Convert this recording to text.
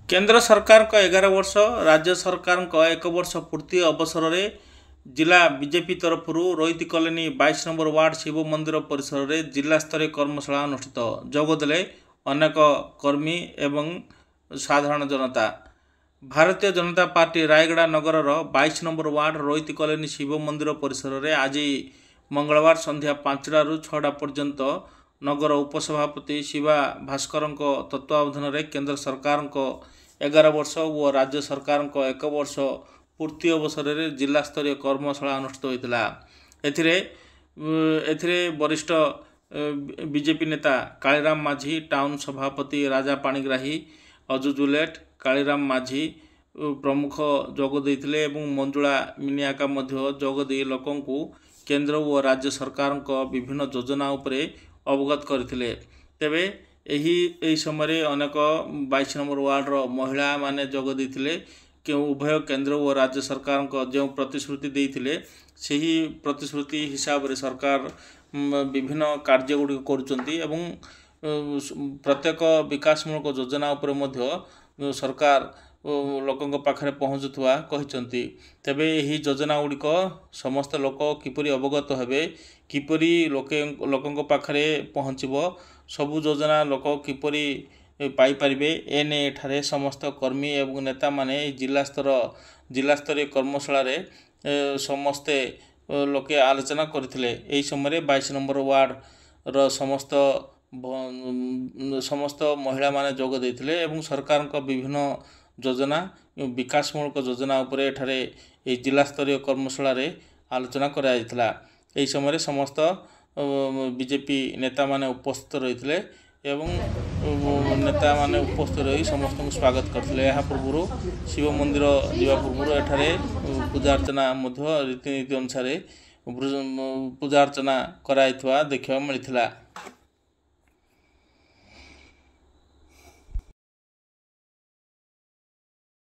केंद्र सरकार का 11 वर्ष राज्य सरकार का 1 वर्ष पूर्ति अवसर में जिला बीजेपी तरफ Rohit colony 22 number ward Shiv मंदिर परिसर में जिला स्तरीय कर्मशाला अनुष्ठित जोगदेले अनेक कर्मी एवं साधारण जनता। भारतीय जनता पार्टी रायगड़ा नगर 22 number ward Rohit colony Shiv मंदिर परिसर में आज मंगलवार संध्या 5टा ରୁ 6ଟା पर्यंत नगर उपसभापति शिवा भास्कर तत्वावधान में केंद्र सरकार 11 वर्ष और राज्य सरकार 1 वर्ष पूर्ति अवसर में जिला स्तरीय कर्मशाला अनुष्ठित होता। एथिरे वरिष्ठ बीजेपी नेता कालीराम माझी, टाउन सभापति राजा पाणिग्राही, अजु जुलेट, कालीराम माझी प्रमुख जोग देइथिले एवं मंजुला मिनियाका मध्य जोग दे लोकन को केंद्र और राज्य सरकार विभिन्न योजना उपरे अवगत करथिले। तेबे एही समय अनेक 22 नंबर वार्ड महिला माने जोग देइथिले कि उभय केंद्र और राज्य सरकार जो प्रतिश्रुति देइथिले सही प्रतिश्रुति हिसाब रे सरकार विभिन्न कार्य गुड़िक करुचंती एवं प्रत्येक विकासमूलक योजना उपरे मध्य सरकार लोकों पाखरे पहुँचुवा कहते। तेबे यही योजना गुड़िक समस्त लोक किपरि अवगत हेबे, किपरि लोकों पाखरे पहुँचब, सबु योजना लोक किपरि पाई परिबे एने एठारे समस्त कर्मी एवं नेता माने जिला स्तरीय कर्मशाला रे समस्ते लोके आलोचना करथिले। एही समय 22 नंबर वार्ड रो समस्त महिला माने जोग देथिले एवं सरकार का विभिन्न योजना विकासमूलक योजना उपरे एठारे जिला स्तरीय कर्मशाला रे आलोचना करा जायतिला। एही समय समस्त बीजेपी नेता माने उपस्थित रहिथिले एवं नेता माने उपस्थित रही समस्त को स्वागत करथिले। यहाँ पूर्व शिव मंदिर जीवा पूर्व एठारे पूजा अर्चना मध्य रीतिनीति अनुसार पूजा अर्चना कराइथवा देखिबा मिलिथिला।